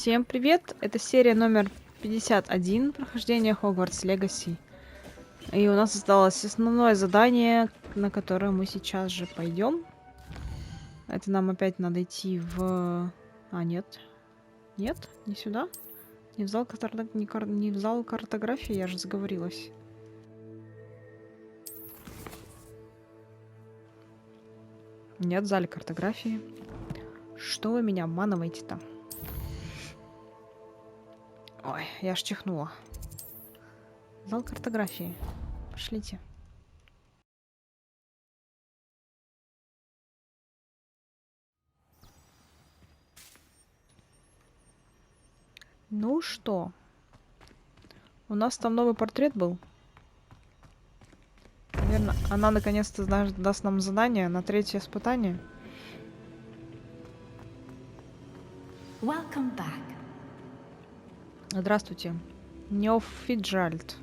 Всем привет! Это серия номер 51 прохождения Hogwarts Legacy. И у нас осталось основное задание, на которое мы сейчас же пойдем. Это нам опять надо идти в... А, нет. Нет, не сюда. Не в зал, не в зал картографии, я же заговорилась. Нет, в зале картографии. Что вы меня обманываете-то? Ой, я аж чихнула. Зал картографии. Пошлите. Ну что? У нас там новый портрет был. Наверное, она наконец-то даст нам задание на третье испытание. Welcome back. Здравствуйте. Ниов Фицджеральд.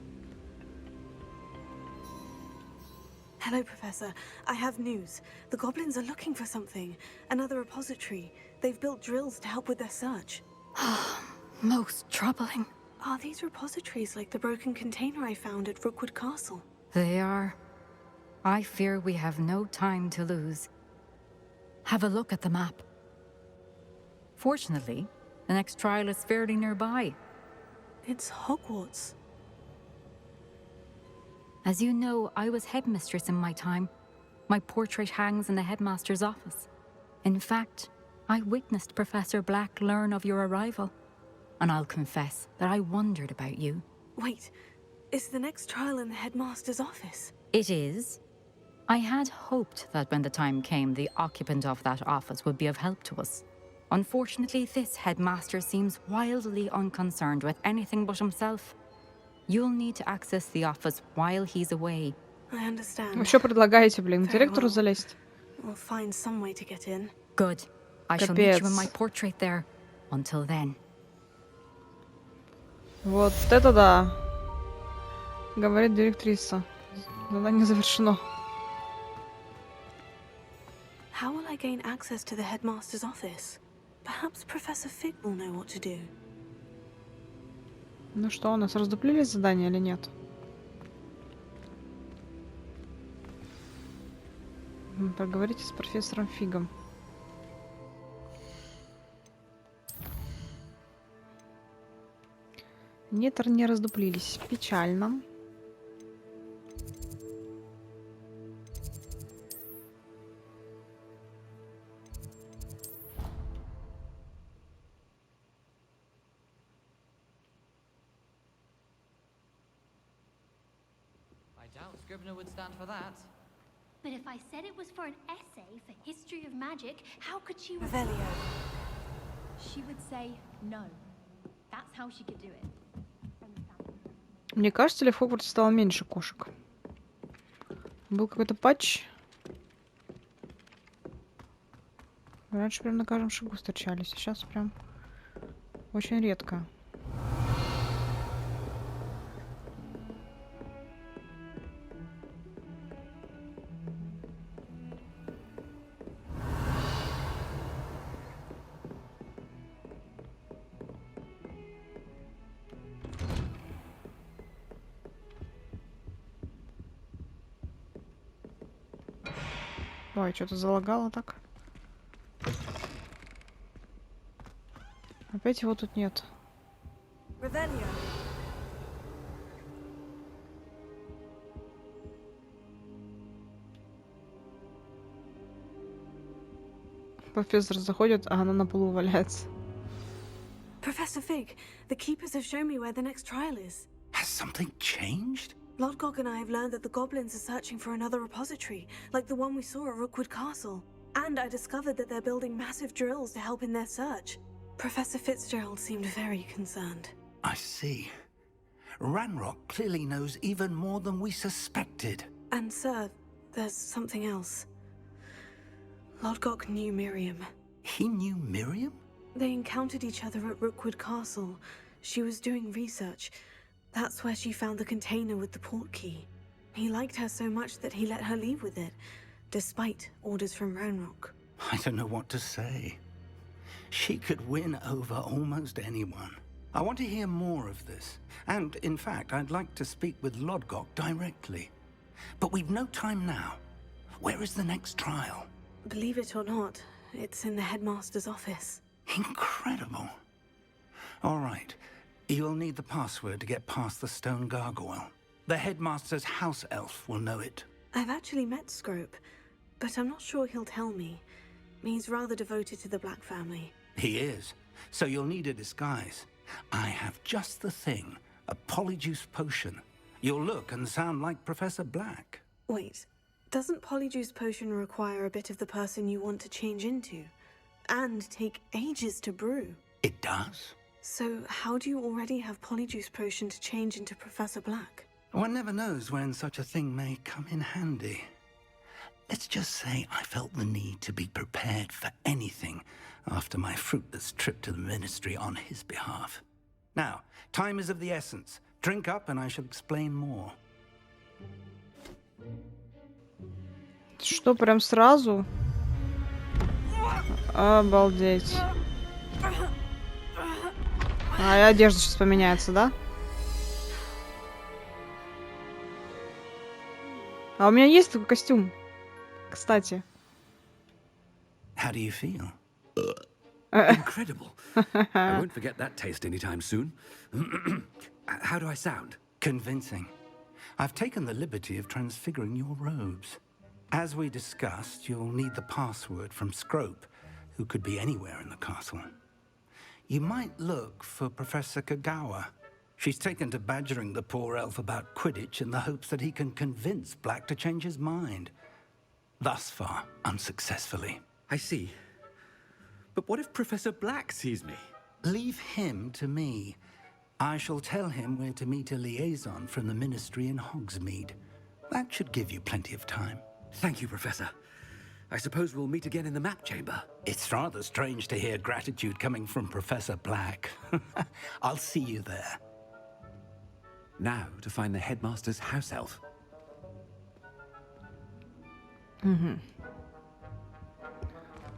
Hello, Professor. I have news. The goblins are looking for something. Another repository. They've built drills to help with their search. Most troubling. Are these repositories like the broken container I found at Rookwood Castle? They are. I fear we have no time to lose. Have a look at the map. Fortunately, the next trial is fairly nearby. It's Hogwarts. As you know, I was headmistress in my time. My portrait hangs in the headmaster's office. In fact, I witnessed Professor Black learn of your arrival. And I'll confess that I wondered about you. Wait, is the next trial in the headmaster's office? It is. I had hoped that when the time came, the occupant of that office would be of help to us. Unfortunately, this headmaster seems wildly unconcerned with anything but himself. You'll need to access the office while he's away. I understand. Вы что предлагаете, блин, к директору залезть? We'll find some way to get in. Good. I shall meet you in my portrait there. Until then. Вот это да. Говорит директриса. Задание завершено. How will I gain access to the headmaster's office? Perhaps Professor Fig will know what to do. Ну что, у нас раздуплились задания или нет? Поговорите с профессором Фигом. Нет, не раздуплились. Печально. Scribner would stand for that. But if I said it was for an essay for history of magic, how could she... Revelio. She would say no. That's how she could do it. Мне кажется, ли в Хогвартсе стало меньше кошек? Был какой-то патч. Раньше прям на каждом шагу встречались, а сейчас прям очень редко. Ой, что-то залагало так. Опять его тут нет. Revelio. Профессор заходит, а она на полу валяется. Professor Fig, the keepers have shown me where the next trial is. Has something changed? Lodgok and I have learned that the goblins are searching for another repository, like the one we saw at Rookwood Castle. And I discovered that they're building massive drills to help in their search. Professor Fitzgerald seemed very concerned. I see. Ranrock clearly knows even more than we suspected. And sir, there's something else. Lodgok knew Miriam. He knew Miriam? They encountered each other at Rookwood Castle. She was doing research. That's where she found the container with the port key. He liked her so much that he let her leave with it, despite orders from Ranrock. I don't know what to say. She could win over almost anyone. I want to hear more of this. And, in fact, I'd like to speak with Lodgok directly. But we've no time now. Where is the next trial? Believe it or not, it's in the headmaster's office. Incredible. All right. You'll need the password to get past the stone gargoyle. The headmaster's house elf will know it. I've actually met Scrope, but I'm not sure he'll tell me. He's rather devoted to the Black family. He is. So you'll need a disguise. I have just the thing. A polyjuice potion. You'll look and sound like Professor Black. Wait, doesn't Polyjuice Potion require a bit of the person you want to change into? And take ages to brew? It does. So how do you already have Polyjuice Potion to change into Professor Black? One never knows when such a thing may come in handy. Let's just say I felt the need to be prepared for anything after my fruitless trip to the ministry on his behalf. Now, time is of the essence. Drink up and I shall explain more. Что, прям сразу? Обалдеть. А, и одежда сейчас поменяется, да? А у меня есть такой костюм, кстати. How do you feel? Incredible. I won't forget that taste anytime soon. How do I sound? Convincing. I've taken the liberty of transfiguring your robes. As we discussed, you'll need the password from Scrope, who could be anywhere in the castle. You might look for Professor Kagawa. She's taken to badgering the poor elf about Quidditch in the hopes that he can convince Black to change his mind. Thus far, unsuccessfully. I see. But what if Professor Black sees me? Leave him to me. I shall tell him where to meet a liaison from the ministry in Hogsmeade. That should give you plenty of time. Thank you, Professor. I suppose we'll meet again in the map chamber. It's rather strange to hear gratitude coming from Professor Black. I'll see you there. Now to find the headmaster's house elf.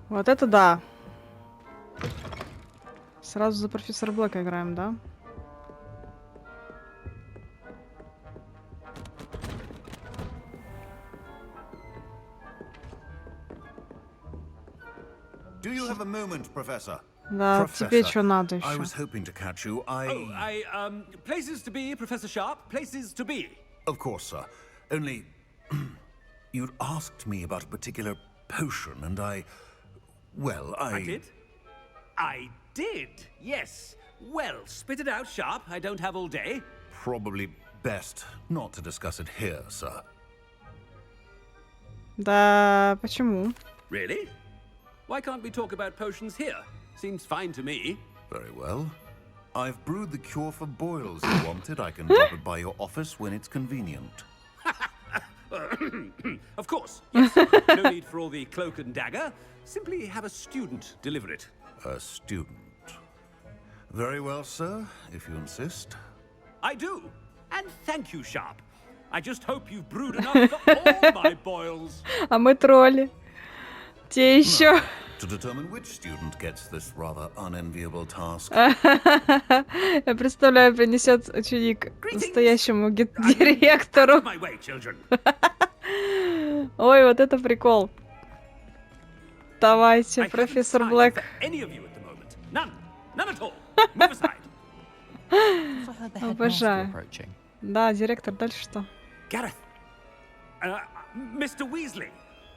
Вот это да. Сразу за профессора Блэка играем, да? Do you have a moment, Professor? Да, тебе что надо I еще? was hoping to catch you. Places to be, Professor Sharp. Places to be. Of course, sir. Only... you'd asked me about a particular potion, and well, I did? I did, yes. Well, spit it out, Sharp. I don't have all day. Probably best not to discuss it here, sir. Да, почему? Really? Why can't we talk about potions here? Seems fine to me. Very well. I've brewed the cure for boils you wanted. I can drop it by your office when it's convenient. Of course, yes. No need for all the cloak and dagger. Simply have a student deliver it. A student. Very well, sir, if you insist. I do. And thank you, Sharp. I just hope you've brewed enough for all my boils. А мы тролли. Те еще. To determine which student gets this rather unenviable task. Я представляю, принесет ученик настоящему директору. My way, children. Ой, вот это прикол. Давайте, I haven't профессор time Блэк. for any of you at the moment. None. None at all. Move aside. I heard the headmaster Обожаю. approaching. Да, директор, дальше что? Gareth. Mr. Weasley,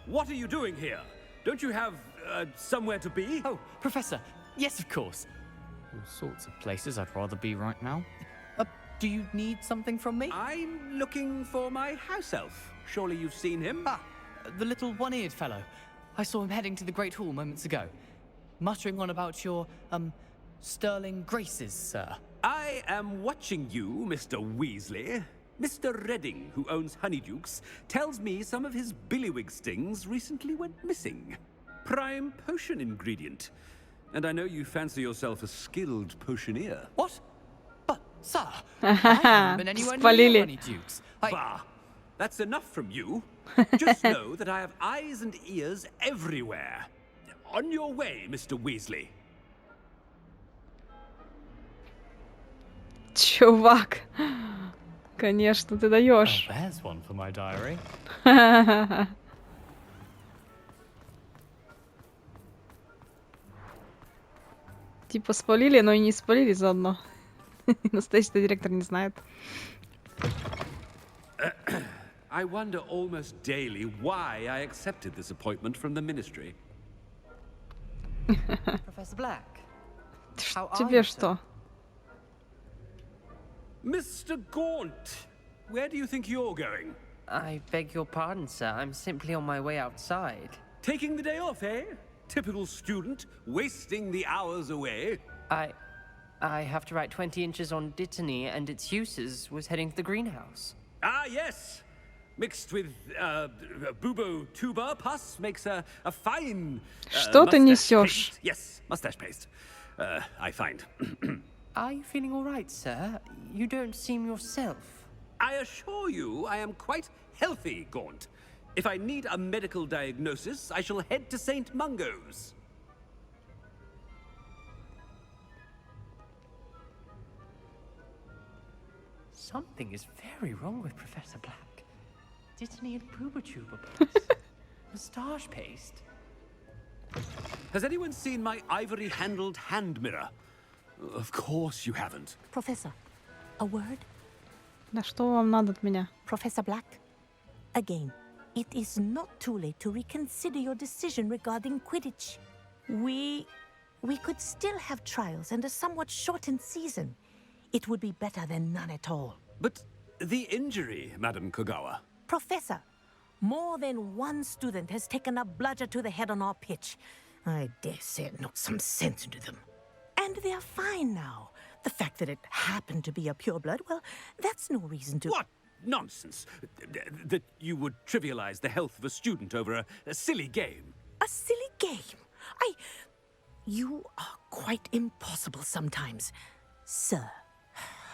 what are you doing here? Don't you have somewhere to be? Oh, Professor. Yes, of course. All sorts of places I'd rather be right now. Do you need something from me? I'm looking for my house elf. Surely you've seen him? Ah, the little one-eared fellow. I saw him heading to the Great Hall moments ago, muttering on about your, sterling graces, sir. I am watching you, Mr. Weasley. Mr. Redding, who owns Honeydukes, tells me some of his billywig stings recently went missing. Prime potion ingredient. And I know you fancy yourself a skilled potioneer. What? But, sir, I haven't been anywhere Спалили. near Honeydukes. Bah! That's enough from you. Just know that I have eyes and ears everywhere. On your way, Mr. Weasley. Чувак. Конечно, ты даешь. Oh, there's one for my diary. Типа спалили, но и не спалили заодно. Настоящий директор не знает. I wonder almost daily why I accepted this appointment from the ministry. Professor Black. How are Тебе you, что? Mr. Gaunt, where do you think you're going? I beg your pardon, sir. I'm simply on my way outside. Taking the day off, eh? Typical student, wasting the hours away. I have to write 20 inches on Dittany and its uses. Was heading to the greenhouse. Ah, yes. Mixed with bubo tuber pus makes a fine Что ты mustache несешь? paste. Yes, mustache paste. I find. Are you feeling all right, sir? You don't seem yourself. I assure you I am quite healthy, Gaunt. If I need a medical diagnosis, I shall head to St. Mungo's. Something is very wrong with Professor Black. Dittany and Boobertuber moustache paste. Has anyone seen my ivory-handled hand mirror? Of course you haven't. Professor, a word? Да что вам надо от меня? Professor Black? Again, it is not too late to reconsider your decision regarding Quidditch. We could still have trials and a somewhat shortened season. It would be better than none at all. But the injury, Madam Kogawa. Professor, more than one student has taken a bludger to the head on our pitch. I dare say it knocked some sense into them. And they're fine now. The fact that it happened to be a pureblood, well, that's no reason to... What nonsense! That you would trivialize the health of a student over a silly game. A silly game? You are quite impossible sometimes. Sir,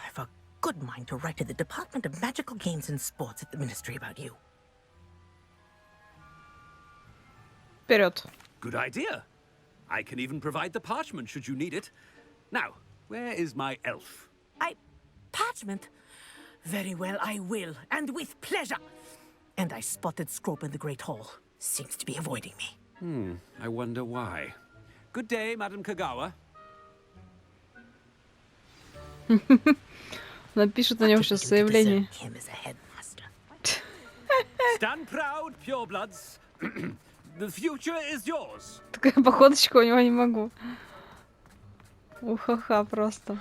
I've a good mind to write to the Department of Magical Games and Sports at the Ministry about you. Вперед. Good idea. I can even provide the parchment should you need it. Now, where is my elf? Parchment? Very well, I will, and with pleasure. And I spotted Scrope in the Great Hall. Seems to be avoiding me. I wonder why. Good day, Madam Kogawa. Напишут на него сейчас заявление. Him as a headmaster. Stand proud, purebloods. The future is yours. Такая походочка у него не могу. Ухаха просто.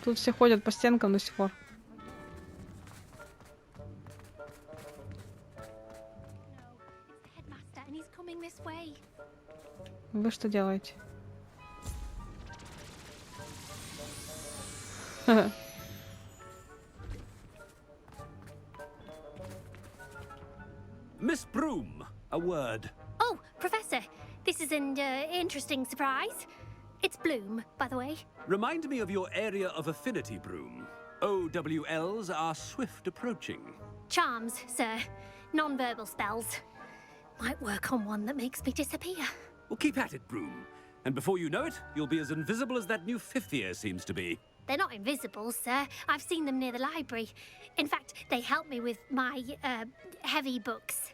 Тут все ходят по стенкам до сих пор. Headmaster, and he's coming this way. Вы что делаете? Miss Broom, a word. Oh, Professor, this is an interesting surprise. It's Bloom, by the way. Remind me of your area of affinity, Broom. OWLs are swift approaching. Charms, sir. Non-verbal spells. Might work on one that makes me disappear. Well, keep at it, Broom. And before you know it, you'll be as invisible as that new fifth year seems to be. They're not invisible, sir. I've seen them near the library. In fact, they help me with my, heavy books.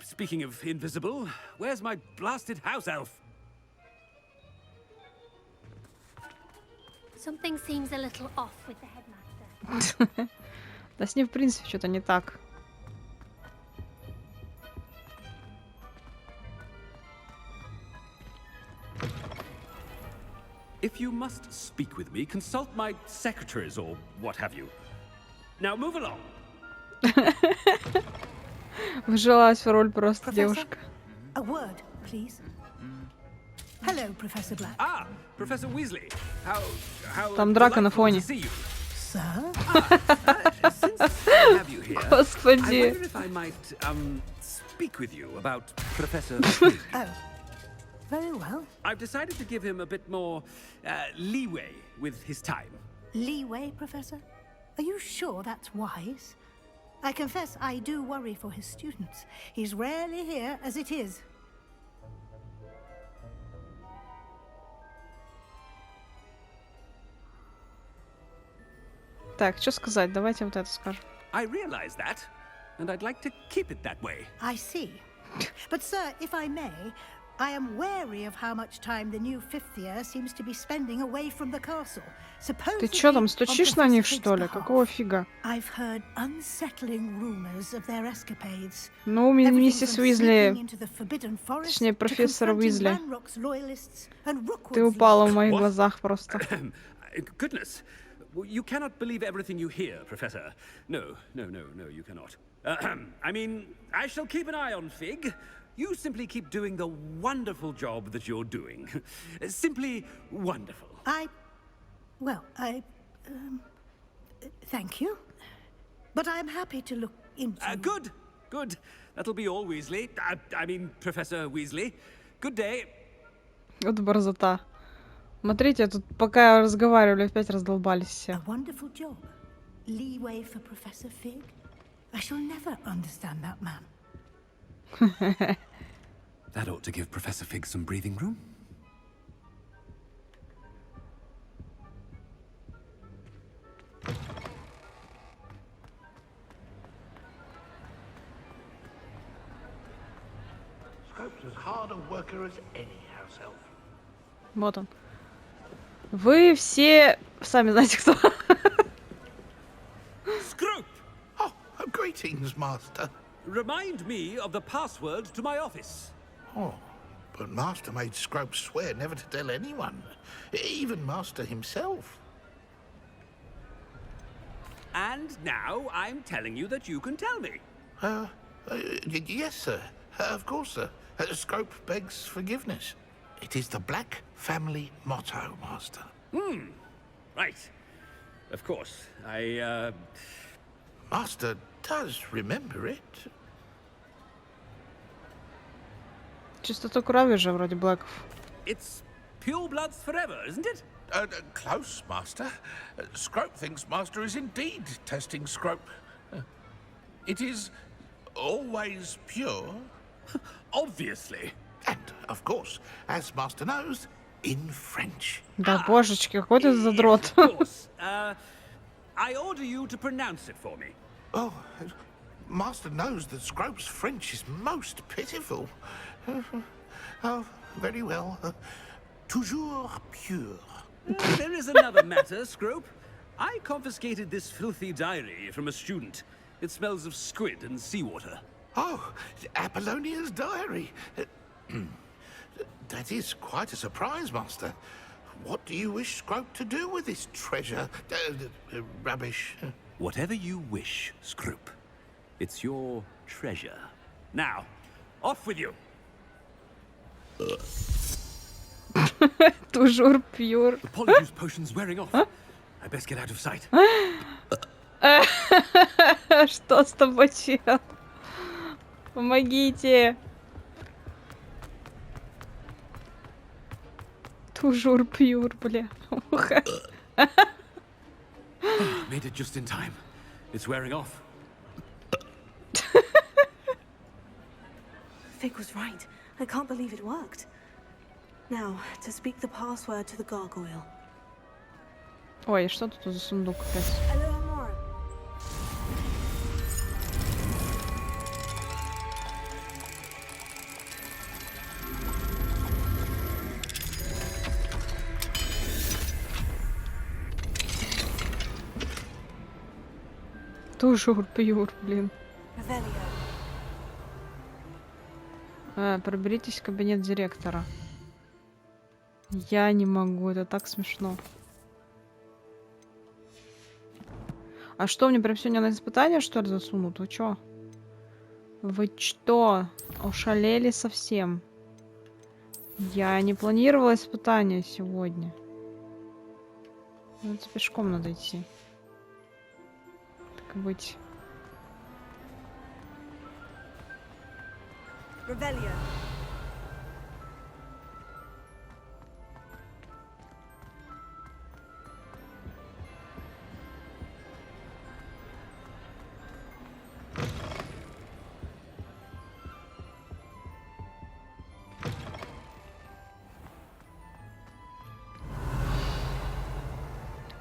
Speaking of invisible, where's my blasted house elf? Something seems a little off with the headmaster. Да с ним, в принципе, что-то не так. If you must speak with me, consult my secretaries or what have you. Now move along. Вжилась в роль просто Professor? девушка. A word, please. Hello, Professor Black. Ah, Professor Weasley. How Там драка на delightful фоне. to see you. Sir? Since I have you here, I Господи. wonder if I might speak with you about Professor Flynn. Oh, very well. I've decided to give him a bit more leeway with his time. Leeway, Professor? Are you sure that's wise? I confess I do worry for his students. He's rarely here as it is. Так, что сказать? Давайте вот это скажем. I realize that, and I'd like to keep it that way. I see. But, sir, if I may, I am wary of how much time the new fifth year seems to be spending away from the castle. Ты чё там, стучишь на них, что ли? Какого фига? I've heard unsettling rumors of their escapades. Ну, миссис Уизли, точнее, профессор Уизли. Ты упала в моих глазах просто. Goodness, you cannot believe everything you hear, Professor. No, you cannot. I mean, I shall keep an eye on Fig. You simply keep doing the wonderful job that you're doing. Simply wonderful. Thank you. But I'm happy to look into... Good. That'll be all, Weasley. I mean, Professor Weasley. Good day. Вот борзота. Смотрите, тут пока разговаривали, опять раздолбались все. A wonderful job. Leeway for Professor Fig. I shall never understand that man. That ought to give Professor Fig some breathing room. Scrope's as hard a worker as any house elf. Вот он. Вы все сами знаете, кто. Scrope! Oh, greetings, Master. Remind me of the password to my office. Oh, but Master made Scrope swear never to tell anyone, even Master himself. And now I'm telling you that you can tell me. Yes, sir. Of course, sir. Scrope begs forgiveness. It is the Black family motto, Master. Right. Of course. Master does remember it. Чистота крови же вроде Блэков. It's pure bloods forever, isn't it? Close, Master. Scrope thinks Master is indeed testing Scrope. It is always pure. Obviously. And, of course, as Master knows, in French. Да божечки, какой ты задрот. Of course. I order you to pronounce it for me. Oh, Master knows that Scrope's French is most pitiful. Oh, very well. Toujours pure. There is another matter, Scrope. I confiscated this filthy diary from a student. It smells of squid and seawater. Oh, Apollonia's diary. That is quite a surprise, Master. What do you wish Scrope to do with this treasure? Rubbish. Whatever you wish, Scrope. It's your treasure. Now, off with you. Тужур, пьюр. The polyjuice potion's wearing off. I best get out of sight. Что с тобой, чел? Помогите. Тужур, пьюр, бля. Made it just in time. It's wearing off. Fig was right. I can't believe it worked. Now, to speak the password to the gargoyle. Ой, что тут за сундук опять? Hello, Amora. Тужур, пьюр, блин. Revelio. Проберитесь в кабинет директора. Я не могу, это так смешно. А что, мне прям сегодня на испытание, что ли, засунут? Вы чё? Вы что? Ошалели совсем? Я не планировала испытание сегодня. Ну, это пешком надо идти. Так и быть. Revelio.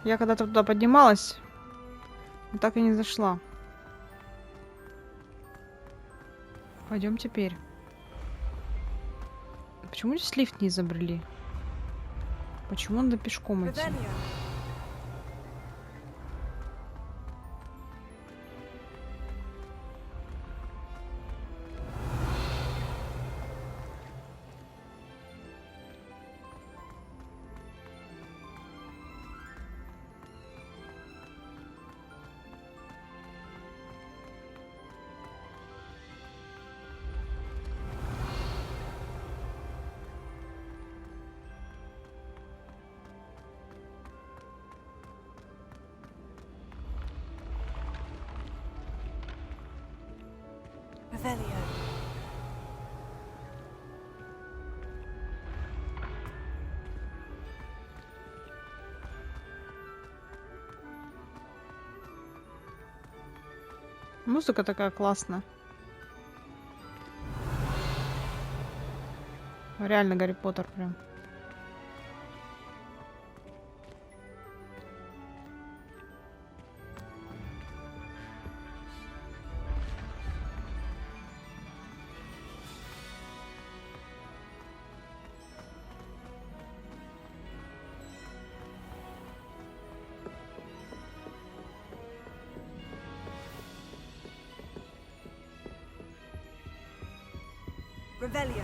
Я когда-то туда поднималась, Так и не зашла. Пойдем теперь. Почему здесь лифт не изобрели? Почему надо пешком идти? Музыка такая классная. Реально Гарри Поттер прям. Revelio.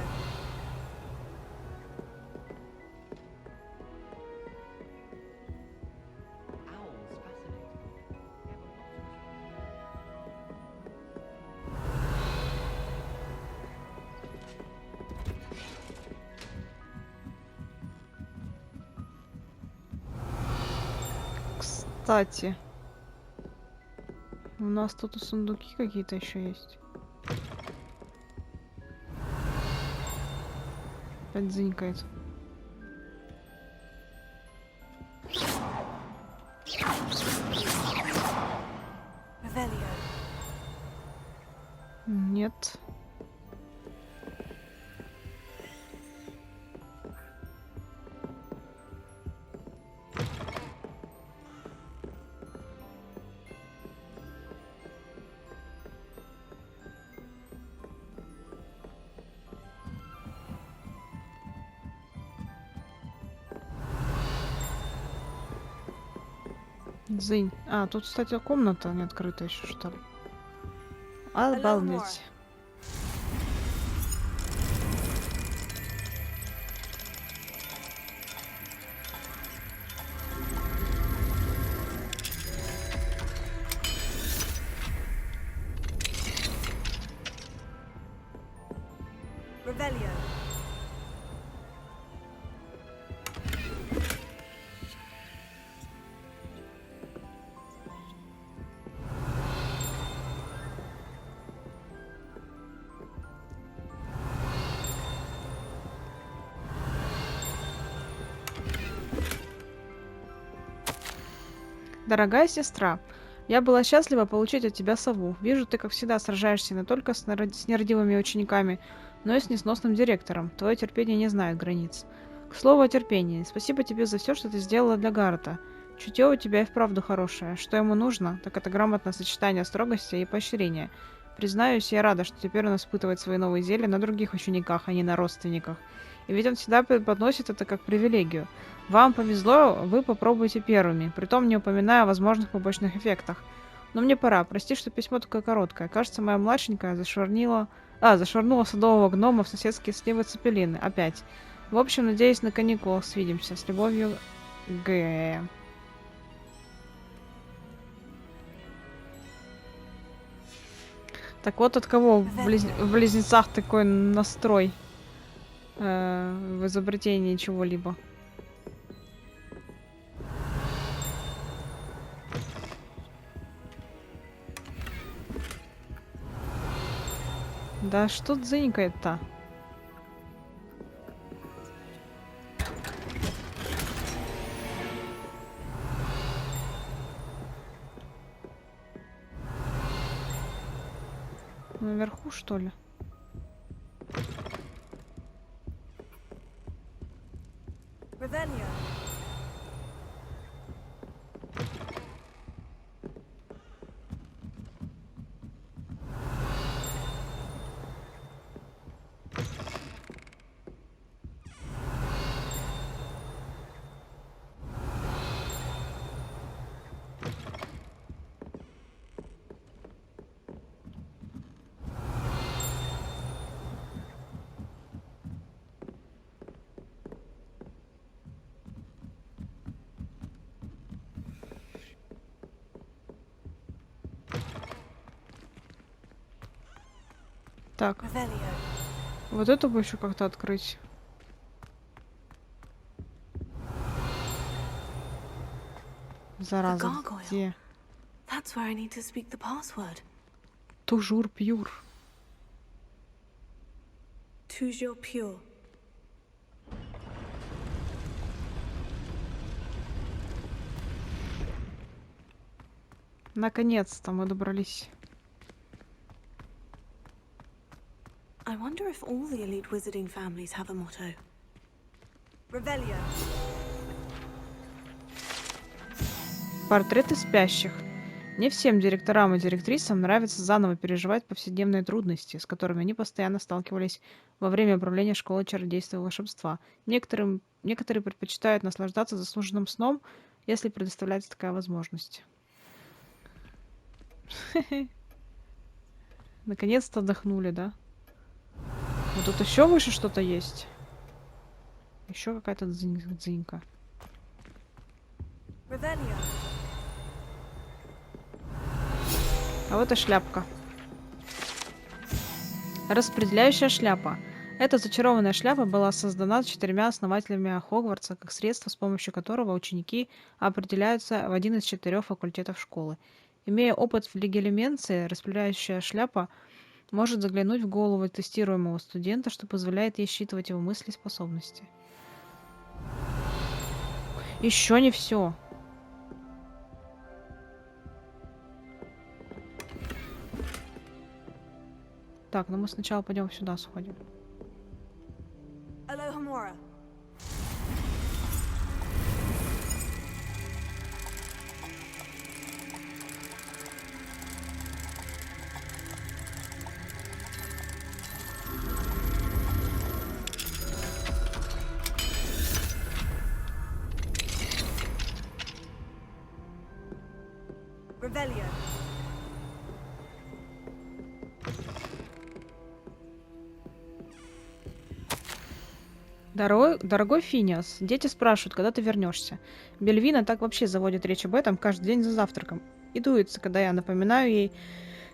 Кстати, у нас тут и сундуки какие-то еще есть. Опять зынькает. Нет. Зынь. А, тут, кстати, комната не открыта еще, что ли. Обалдеть. Revelio. Дорогая сестра, я была счастлива получить от тебя сову. Вижу, ты, как всегда, сражаешься не только с нерадивыми учениками, но и с несносным директором. Твое терпение не знает границ. К слову о терпении. Спасибо тебе за все, что ты сделала для Гаррета. Чутье у тебя и вправду хорошее. Что ему нужно, так это грамотное сочетание строгости и поощрения. Признаюсь, я рада, что теперь он испытывает свои новые зелья на других учениках, а не на родственниках. И ведь он всегда подносит это как привилегию. Вам повезло, вы попробуйте первыми, притом не упоминая о возможных побочных эффектах. Но мне пора. Прости, что письмо такое короткое. Кажется, моя младшенькая зашвырнула садового гнома в соседские сливы цепелины. Опять. В общем, надеюсь, на каникулах свидимся. С любовью, Г. Так вот от кого в близнецах такой настрой в изобретении чего-либо. Да что дзынькает-то? Наверху, что ли? Так. Revelio. Вот эту бы еще как-то открыть. Зараза. gargoyle. Где? That's where I need to speak the password. Тужур, пьюр. Tужур pure. Наконец-то мы добрались. I wonder if all the elite wizarding families have a motto. Revelio. Портреты спящих. Не всем директорам и директрисам нравится заново переживать повседневные трудности, с которыми они постоянно сталкивались во время управления школой чародейства и волшебства. Некоторые предпочитают наслаждаться заслуженным сном, если предоставляется такая возможность. Наконец-то отдохнули, да? Вот тут еще выше что-то есть. Еще какая-то дзынька. Revelio. А вот и шляпка. Распределяющая шляпа. Эта зачарованная шляпа была создана 4 основателями Хогвартса как средство, с помощью которого ученики определяются в один из 4 факультетов школы. Имея опыт в легилименции, распределяющая шляпа может заглянуть в голову тестируемого студента, что позволяет ей считывать его мысли и способности. Еще не все. Так, ну мы сначала пойдем сюда сходим. Alohomora. Revelio. Дорогой Финиас, дети спрашивают, когда ты вернешься. Бельвина так вообще заводит речь об этом каждый день за завтраком. И дуется, когда я напоминаю ей,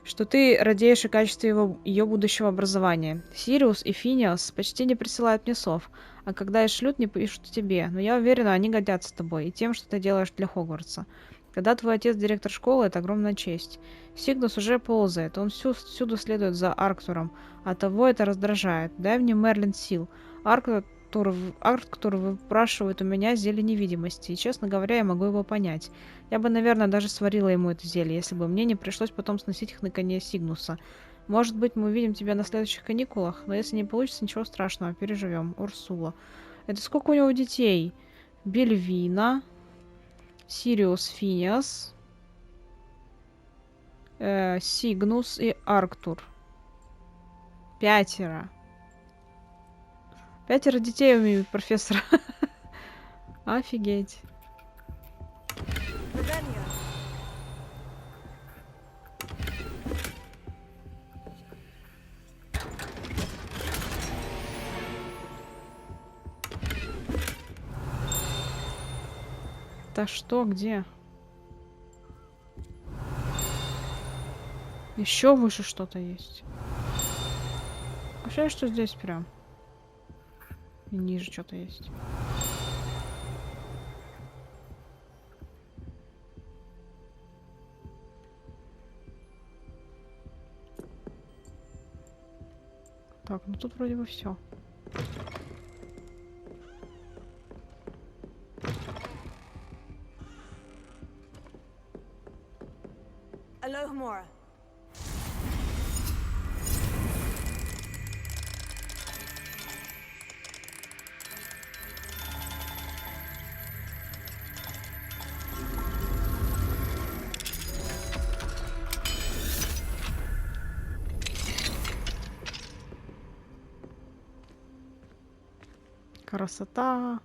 что ты радеешь о качестве ее будущего образования. Сириус и Финиас почти не присылают мне сов, а когда и шлют, не пишут тебе, но я уверена, они годятся тобой и тем, что ты делаешь для Хогвартса. Когда твой отец директор школы, это огромная честь. Сигнус уже ползает, он всюду следует за Арктуром, а того это раздражает. Дай мне Мерлин сил. Арктур выпрашивает у меня зелье невидимости, и, честно говоря, я могу его понять. Я бы, наверное, даже сварила ему это зелье, если бы мне не пришлось потом сносить их на коне Сигнуса. Может быть, мы увидим тебя на следующих каникулах, но если не получится, ничего страшного, переживем. Урсула. Это сколько у него детей? Бельвина, Сириус Финиас, Сигнус и Арктур. 5. 5 детей у меня, профессора. Офигеть. Да что, где? Еще выше что-то есть. Ощущаю, что здесь прям. И ниже что-то есть. Так, ну тут вроде бы все. Alohomora. Красота.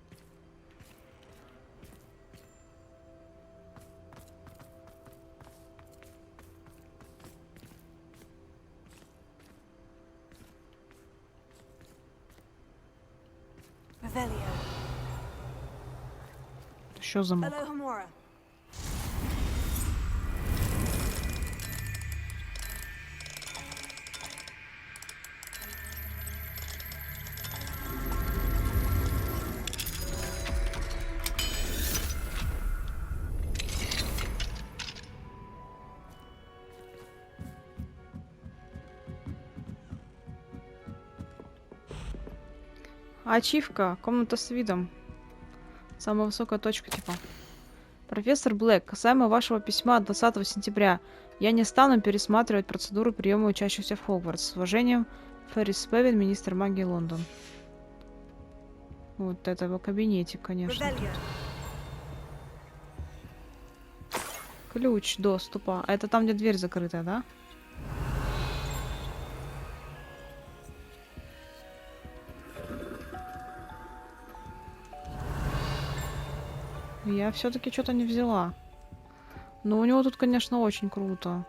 Revelio. Еще замок. Alohomora. Ачивка. Комната с видом. Самая высокая точка, типа. Профессор Блэк, касаемо вашего письма от 20 сентября, я не стану пересматривать процедуру приема учащихся в Хогвартс. С уважением, Феррис Спевин, министр магии Лондон. Вот это его кабинетик, конечно. Ключ доступа. А это там, где дверь закрытая, да? Я все-таки что-то не взяла. Но у него тут, конечно, очень круто.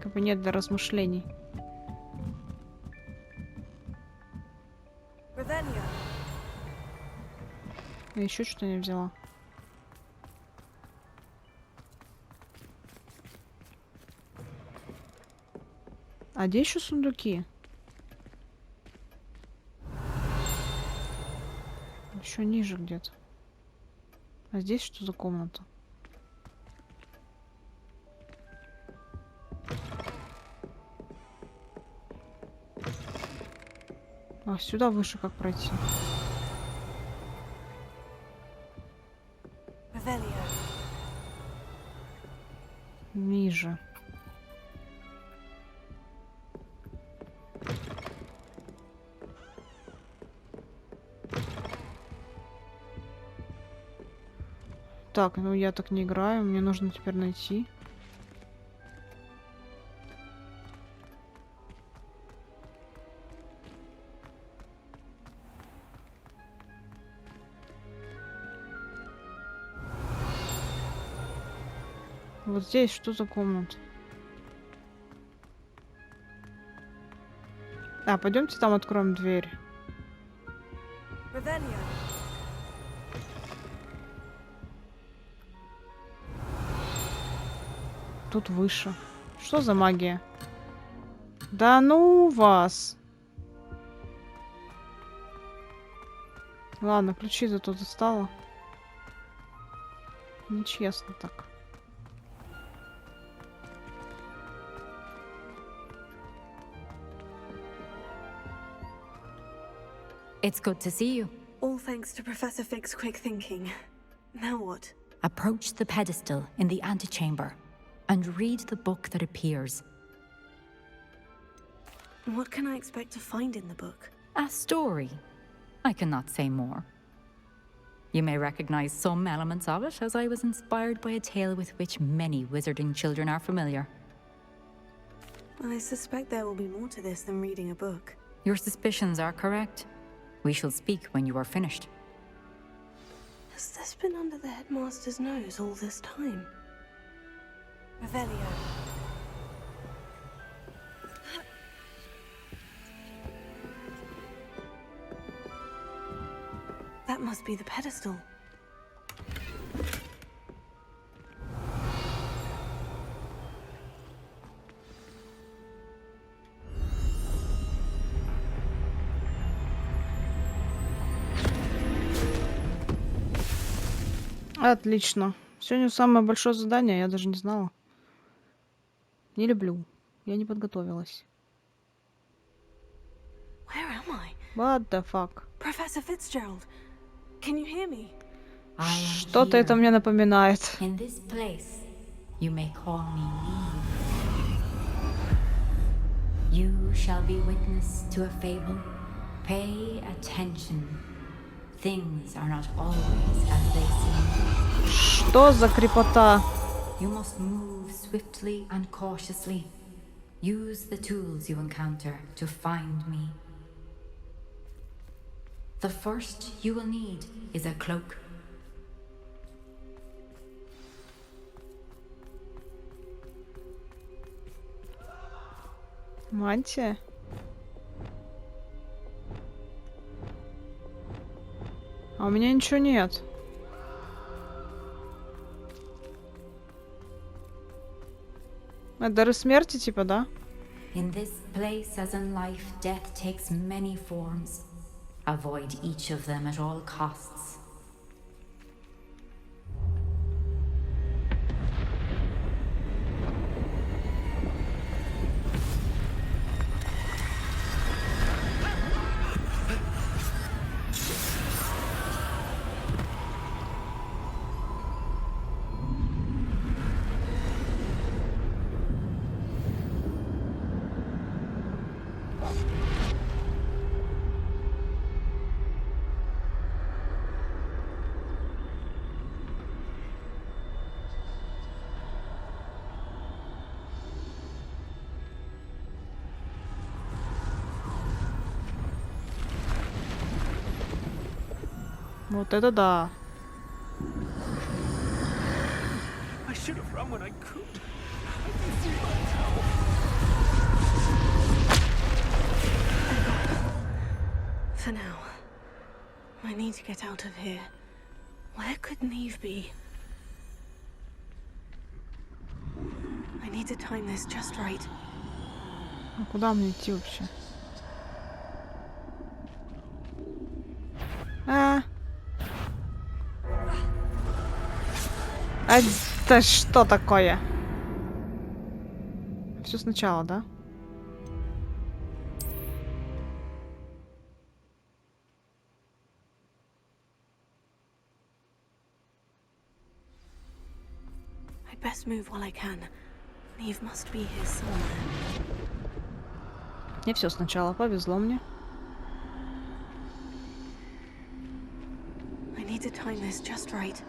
Кабинет для размышлений. Я еще что-то не взяла. А где еще сундуки? Еще ниже где-то. А здесь что за комната? А сюда выше как пройти? Ниже. Так, ну я так не играю, мне нужно теперь найти. Вот здесь что за комната? А, пойдемте там откроем дверь. Тут выше. Что за магия? Да ну вас. Ладно, ключи зато достала. Нечестно так. It's good to see you. All thanks to Professor Fig's quick thinking. Now what? Approach the pedestal in the antechamber and read the book that appears. What can I expect to find in the book? A story. I cannot say more. You may recognize some elements of it, as I was inspired by a tale with which many wizarding children are familiar. I suspect there will be more to this than reading a book. Your suspicions are correct. We shall speak when you are finished. Has this been under the headmaster's nose all this time? Revelio. That must be the pedestal. Отлично. Сегодня самое большое задание, я даже не знала. Не люблю. Я не подготовилась. Where am I? What the fuck? Professor Fitzgerald, can you hear me? Что-то это мне напоминает. In this place, you may call me Neve. You shall be witness to a fable. Pay attention. Things are not always as they seem. Что за крепота? You must move swiftly and cautiously. Use the tools you encounter to find me. The first you will need is a cloak. Мантия? А у меня ничего нет. Это дары смерти, типа, да? In this place, as in life, death takes many forms. Avoid each of them at all costs. Вот это да. I should have run when I could. For now, I need to get out of here. Where could Neve be? I need to time this just right. А куда мне идти вообще? Это что такое? Все сначала, да? I'd best move while I can. Neve must be here somewhere. Не все сначала, повезло мне. I need to time this just right.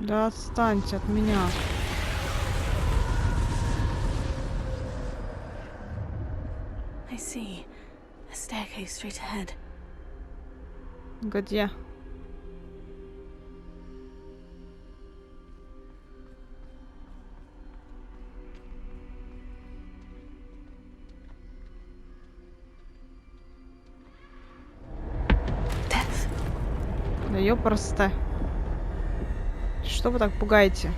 Да отстаньте от меня. I see. A staircase straight ahead. Где? Да ёпрст. Что вы так пугаете?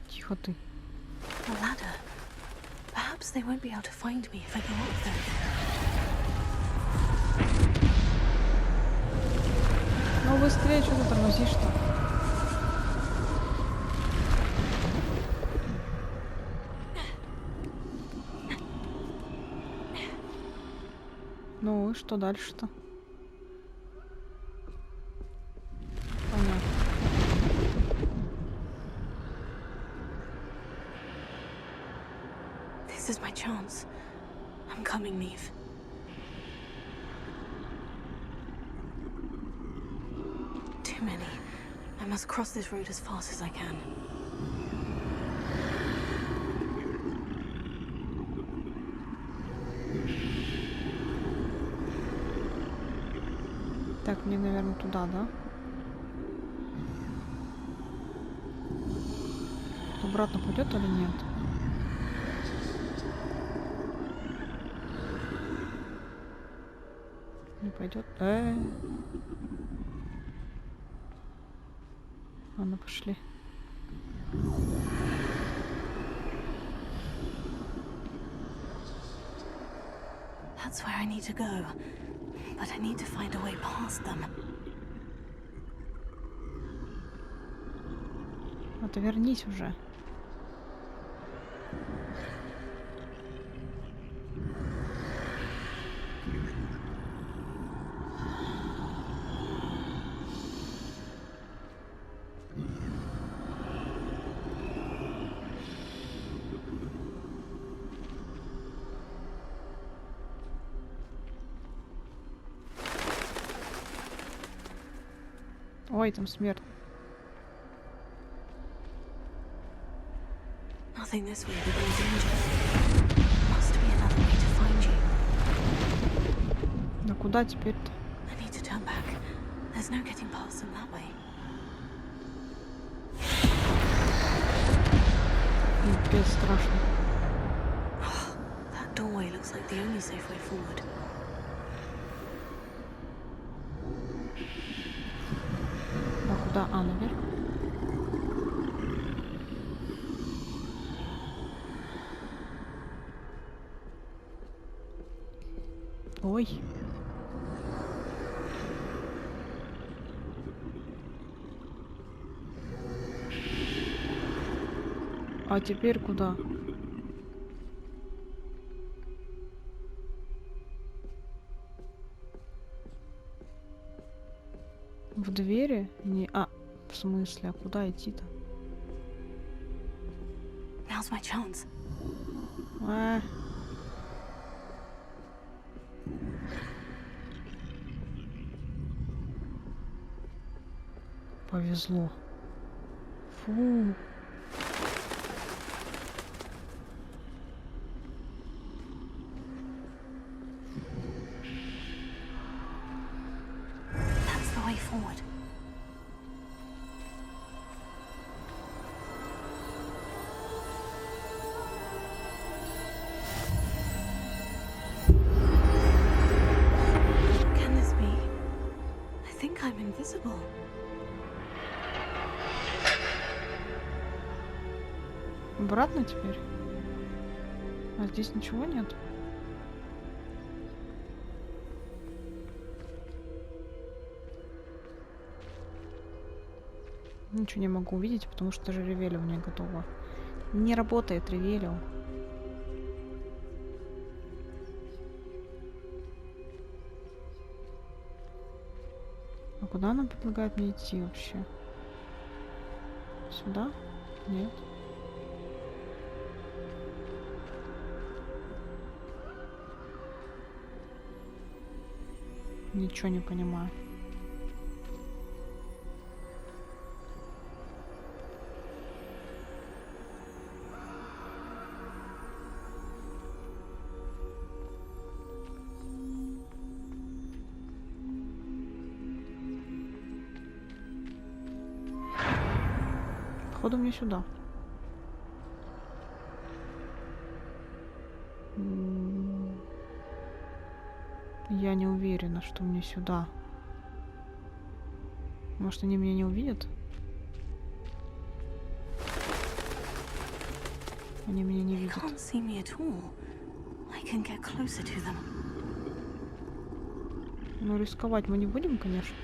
Тихо ты. A ladder. Perhaps they won't be able to find me if I go up there. Ну быстрее, что ты тормозишь-то? Ну и что дальше-то? Понятно. This is my chance. I'm coming, Neve. Too many. I must cross this road as fast as I can. Так, мне, наверное, туда, да? Обратно пойдет или нет? Не пойдет. Ладно, пошли. That's where I need to go. But I need to find a way past them. Отвернись уже. Ой, там смерть. Nothing this way would be dangerous. Must be another way to find you. Да куда теперь-то? I need to turn back. There's no getting past them that way. Пипец страшно. That doorway looks like the only safe way forward. А куда? А, наверх? Ой. А теперь куда? В двери? Не... А, в смысле? А куда идти-то? Now's my chance. А. Повезло. Фу. That's the way forward. Can this be? I think I'm invisible. Обратно теперь? А здесь ничего нет? Ничего не могу увидеть, потому что даже ревелио не готово. Не работает ревелио. А куда она предлагает мне идти вообще? Сюда? Нет. Ничего не понимаю. Походу мне сюда. Я не уверена, что мне сюда. Может, они меня не увидят? Они меня не видят. Can't see me at all. I can get closer to them. Но рисковать мы не будем, конечно.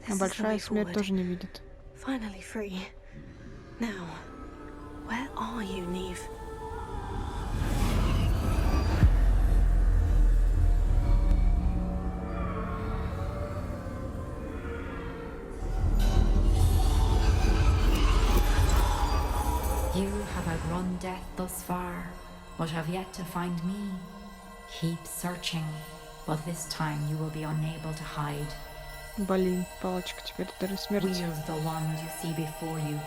А большая смерть тоже не видит. Finally free. Now, where are you, Nieve? You have outrun death thus far, but have yet to find me. Keep searching, but this time you will be unable to hide. Блин, палочка теперь дары смерти. Wield the wand you see before you.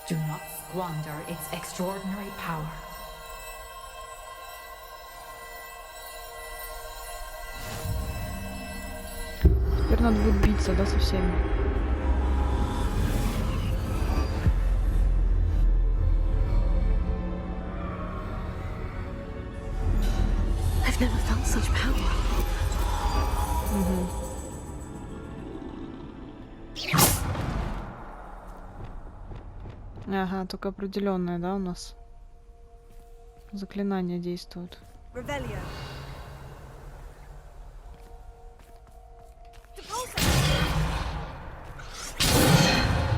Do not squander its extraordinary power. Теперь надо будет биться, да, со всеми. I've never felt such power. Ага, только определенное, да, у нас заклинания действуют. Revelio.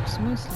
В смысле?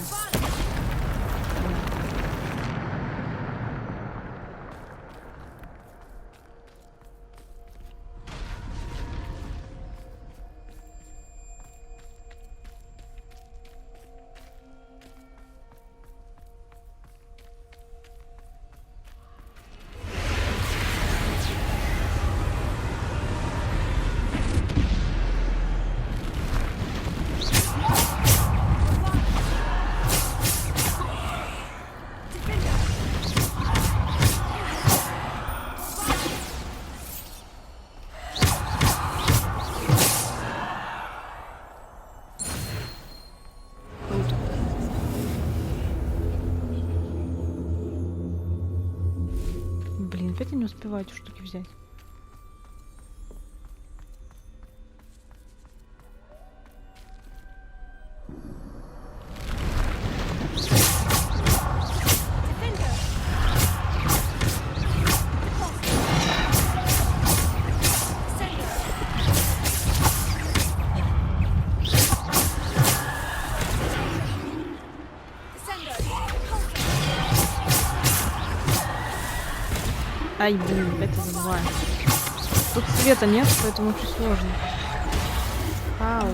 Блин, опять я не успеваю эти штуки взять. Ай, блин, опять я забываю. Тут света нет, поэтому очень сложно. Ау.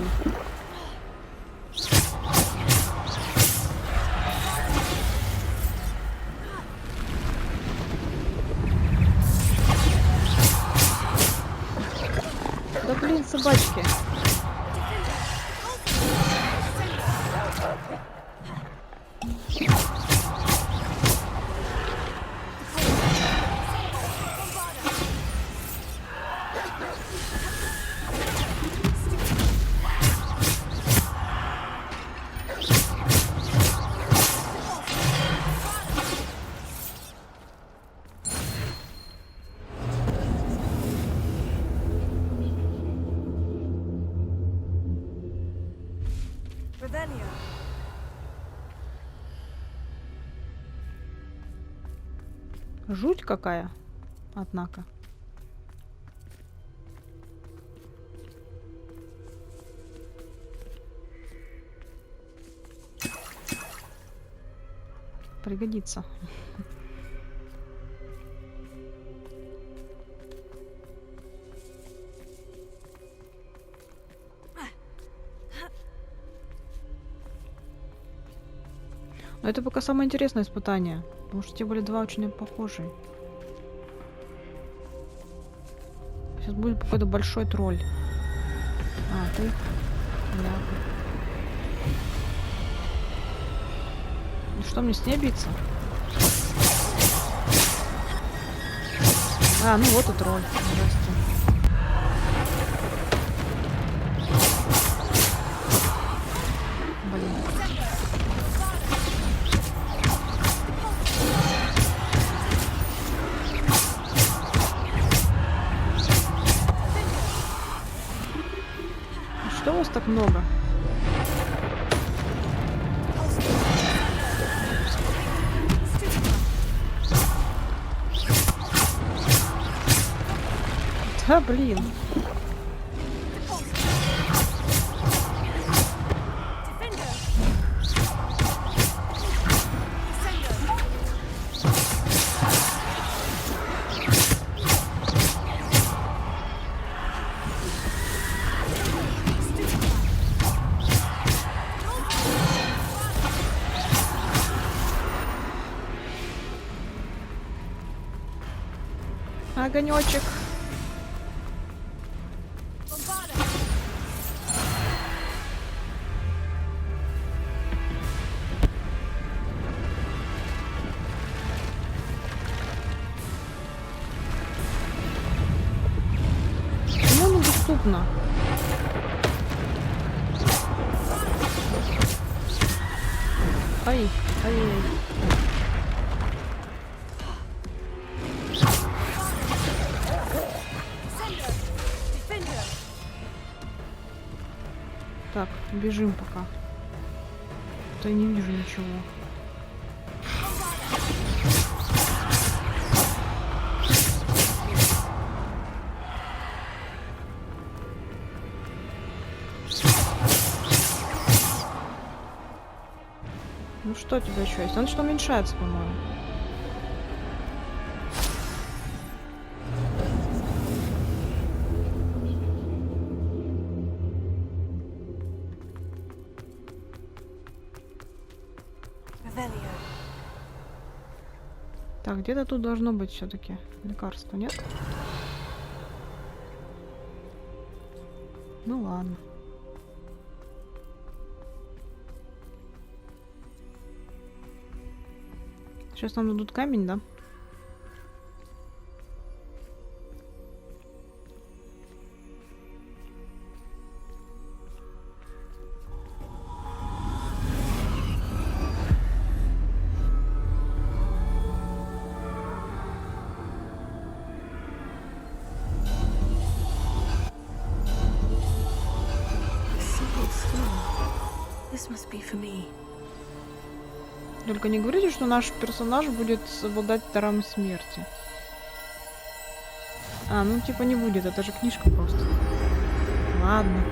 Да блин, собачки. Revelio. Жуть какая, однако. Пригодится. Но это пока самое интересное испытание, потому что те были два очень похожие. Сейчас будет какой-то большой тролль. А, ты? Ляпы. Ну что, мне с ней биться? А, ну вот и тролль. Здрасте. Блин. Что у вас так много? Да, блин. Огонечек. Почему недоступно? Ай, ай-яй. Так, бежим пока. А то я не вижу ничего. Ну что у тебя еще есть? Он что уменьшается, по-моему. Так, где-то тут должно быть все-таки лекарство, нет? Ну ладно. Сейчас нам дадут камень, да? Только не говорите, что наш персонаж будет обладать даром смерти. А, ну типа не будет, это же книжка просто. Ладно.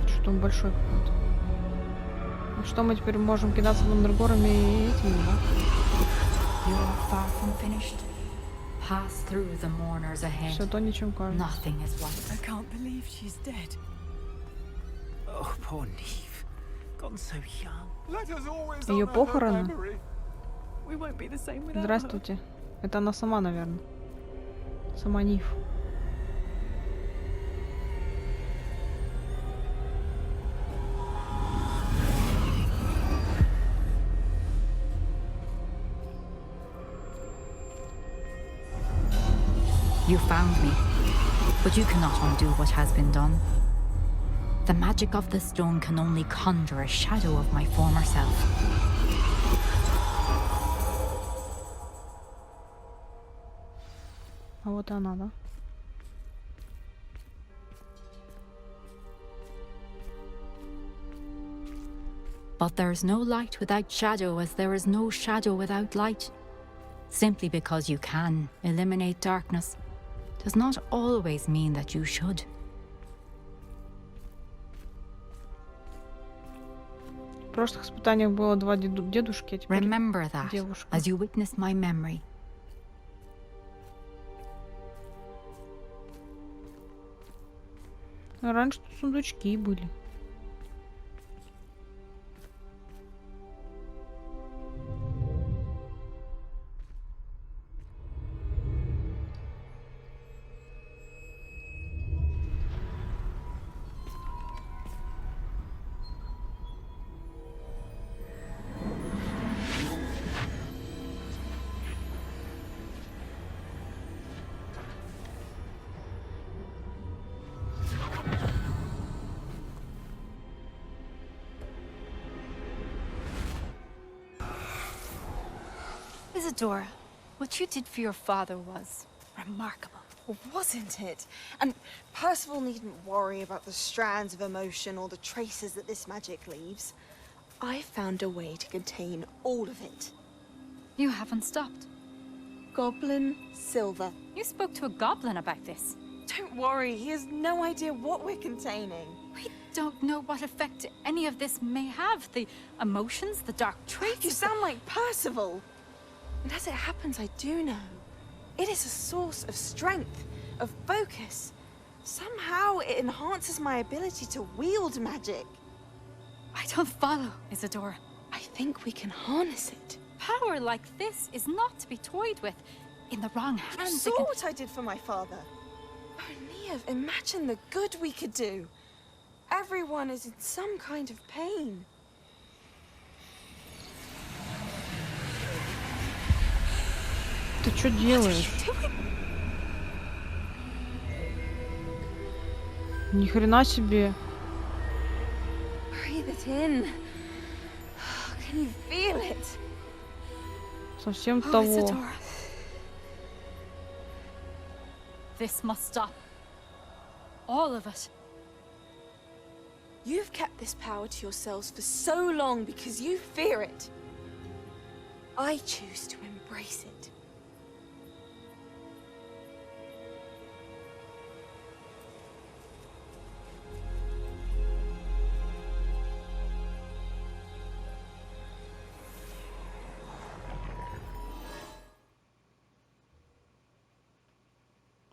Что он большой какой-то. Ну что, мы теперь можем кидаться мандрагорами и этими, да? You're far from finished. Pass through the mourners ahead. Все то, ничем кажется. Nothing is lost. I can't believe she's dead. Oh, poor Neve. Gone so young. Let us always Ее honor her похороны. memory. We won't be the same without her. Здравствуйте. Это она сама, наверное. Сама Нив. You found me, but you cannot undo what has been done. The magic of the stone can only conjure a shadow of my former self. А вот и она, да? But there is no light without shadow, as there is no shadow without light. Simply because you can eliminate darkness does not always mean that you should. В прошлых испытаниях было два дедушки, а теперь Remember that девушка. as you witness my memory. Раньше тут сундучки были. Isadora, what you did for your father was remarkable. Well, wasn't it? And Percival needn't worry about the strands of emotion or the traces that this magic leaves. I found a way to contain all of it. You haven't stopped. Goblin silver. You spoke to a goblin about this. Don't worry, he has no idea what we're containing. We don't know what effect any of this may have. The emotions, the dark traits. You sound like Percival. And as it happens, I do know. It is a source of strength, of focus. Somehow it enhances my ability to wield magic. I don't follow, Isadora. I think we can harness it. Power like this is not to be toyed with. In the wrong You hands, saw what I did for my father. Oh, Nia, imagine the good we could do. Everyone is in some kind of pain. Ты что делаешь? Ни хрена себе. Breathe it in. Can you feel it? Совсем Oh, того. Isadora. This must stop. All of it. You've kept this power to yourselves for so long because you fear it. I choose to embrace it.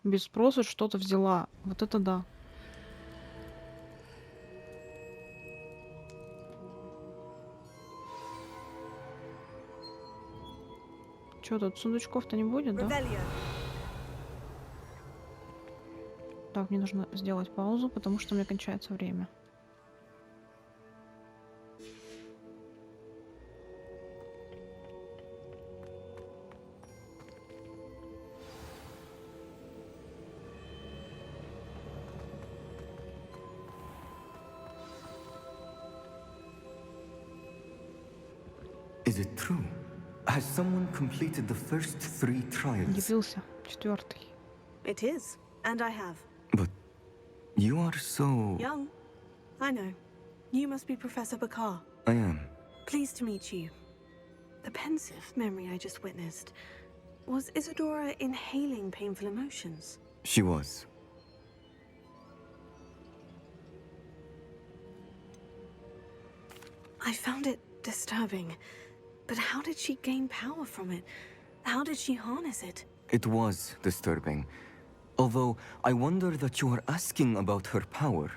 Без спроса что-то взяла. Вот это да. Чё тут, сундучков-то не будет, да? Так, мне нужно сделать паузу, потому что у меня кончается время. Is it true? Has someone completed the first 3 trials? Явился 4-й. It is, and I have. But you are so... Young. I know. You must be Professor Bakar. I am. Pleased to meet you. The pensive memory I just witnessed. Was Isadora inhaling painful emotions? She was. I found it disturbing. But how did she gain power from it? How did she harness it? It was disturbing. Although, I wonder that you are asking about her power.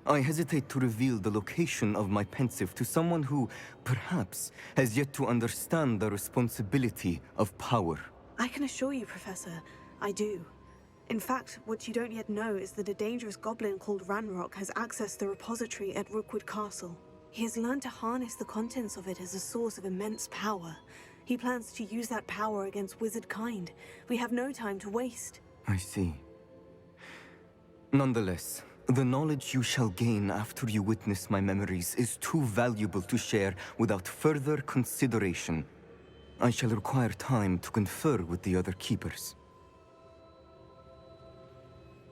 I hesitate to reveal the location of my pensive to someone who, perhaps, has yet to understand the responsibility of power. I can assure you, Professor, I do. In fact, what you don't yet know is that a dangerous goblin called Ranrock has accessed the repository at Rookwood Castle. He has learned to harness the contents of it as a source of immense power. He plans to use that power against wizard kind. We have no time to waste. I see. Nonetheless, the knowledge you shall gain after you witness my memories is too valuable to share without further consideration. I shall require time to confer with the other keepers.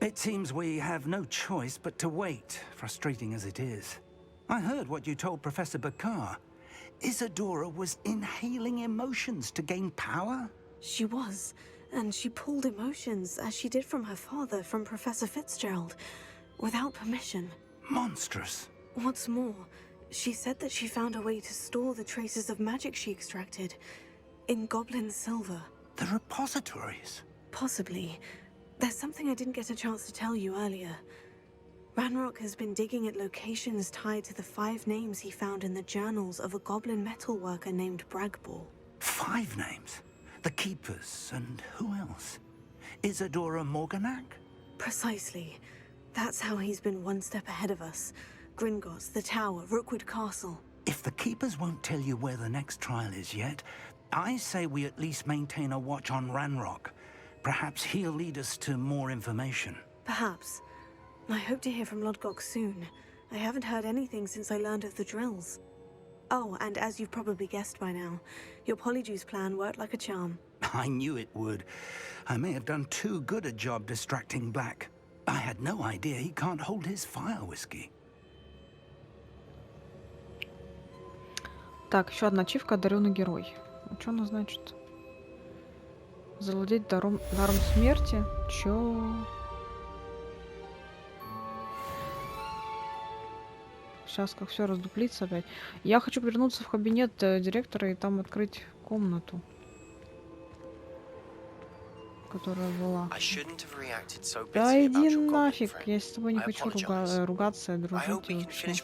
It seems we have no choice but to wait, frustrating as it is. I heard what you told Professor Bakar. Isadora was inhaling emotions to gain power? She was, and she pulled emotions, as she did from her father, from Professor Fitzgerald, without permission. Monstrous. What's more, she said that she found a way to store the traces of magic she extracted in goblin silver. The repositories? Possibly. There's something I didn't get a chance to tell you earlier. Ranrock has been digging at locations tied to the 5 names he found in the journals of a goblin metalworker named Bragball. 5 names? The Keepers, and who else? Isadora Morganac? Precisely. That's how he's been one step ahead of us. Gringotts, the Tower, Rookwood Castle. If the Keepers won't tell you where the next trial is yet, I say we at least maintain a watch on Ranrock. Perhaps he'll lead us to more information. Perhaps. I hope to hear from Lodgok soon. I haven't heard anything since I learned of the drills. Oh, and as you've probably guessed by now, your Polyjuice plan worked like a charm. I knew it would. I may have done too good a job distracting Black. I had no idea he can't hold his fire whiskey. Так, еще одна ачивка «Одаренный герой». Что она значит? Завладеть даром смерти? Чё? Сейчас как все раздуплится опять. Я хочу вернуться в кабинет директора и там открыть комнату, которая была. Да иди нафиг, я с тобой не хочу ругаться, дружить вообще.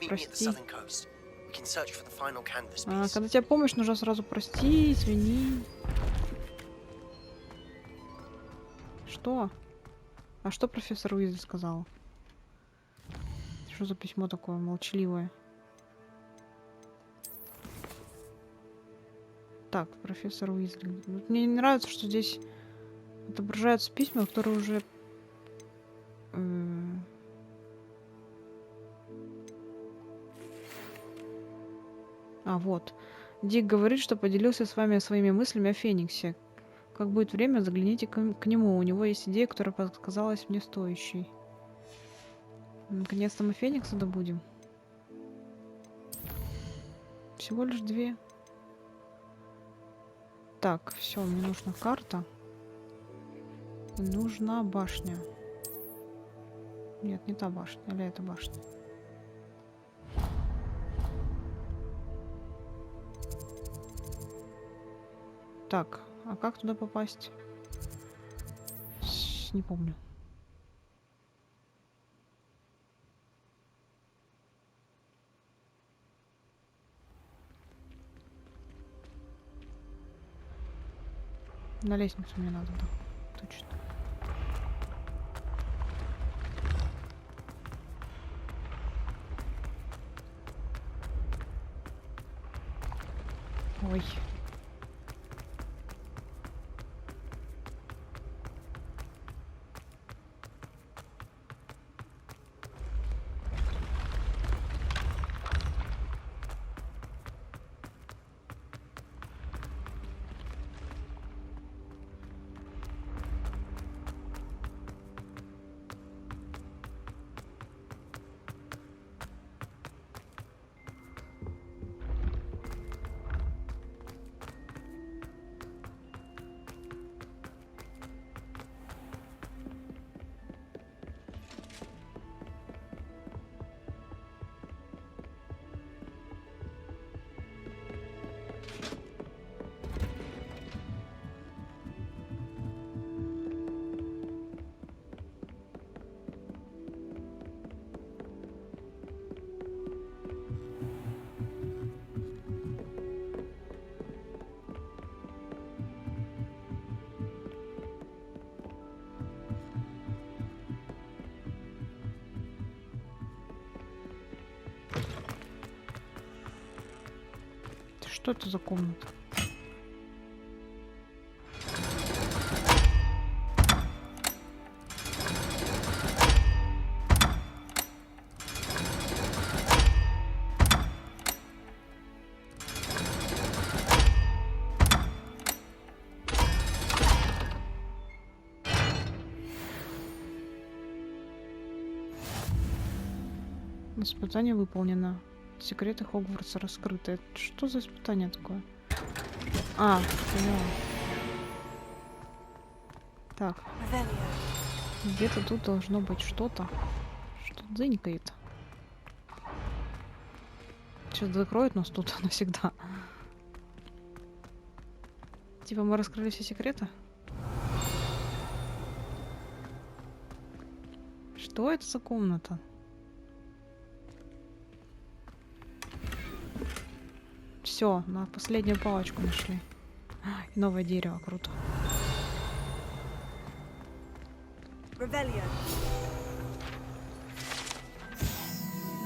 Прости. Когда тебе помощь, нужно сразу прости, извини. Что? А что профессор Уизли сказал? Что за письмо такое молчаливое? Так, профессор Уизли. Мне не нравится, что здесь отображаются письма, которые уже... вот. Дик говорит, что поделился с вами своими мыслями о Фениксе. Как будет время, загляните к нему. У него есть идея, которая показалась мне стоящей. Наконец-то мы Феникса добудем. Всего лишь 2. Так, все, мне нужна карта. И нужна башня. Нет, не та башня. Или эта башня. Так, а как туда попасть? Не помню. На лестницу мне надо, да. Точно. Ой. Что это за комната? Испытание выполнено. Секреты Хогвартса раскрыты. Это что за испытание такое? А, поняла. Так. Где-то тут должно быть что-то. Что дзынькает. Сейчас закроют нас тут навсегда. Типа мы раскрыли все секреты? Что это за комната? Все, на последнюю палочку нашли. И новое дерево, круто.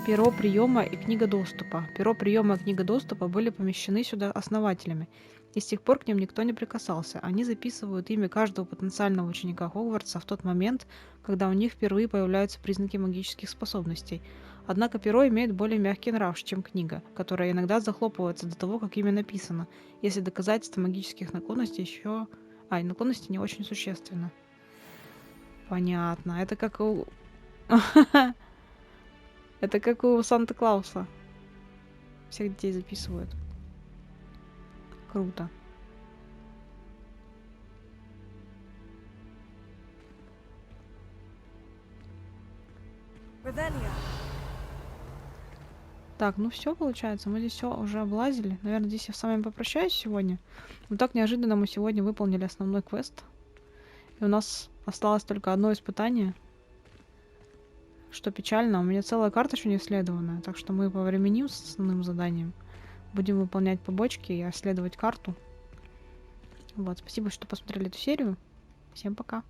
Перо приема и книга доступа. Перо приема и книга доступа были помещены сюда основателями. И с тех пор к ним никто не прикасался. Они записывают имя каждого потенциального ученика Хогвартса в тот момент, когда у них впервые появляются признаки магических способностей. Однако перо имеет более мягкий нрав, чем книга, которая иногда захлопывается до того, как имя написано, если доказательства магических наклонностей еще... и наклонности не очень существенно. Понятно. Это как у... Это как у Санта-Клауса. Всех детей записывают. Круто. Так, ну все получается. Мы здесь все уже облазили. Наверное, здесь я с вами попрощаюсь сегодня. Но так неожиданно мы сегодня выполнили основной квест. И у нас осталось только одно испытание. Что печально, у меня целая карта еще не исследованная. Так что мы повременим с основным заданием. Будем выполнять побочки и исследовать карту. Вот, спасибо, что посмотрели эту серию. Всем пока.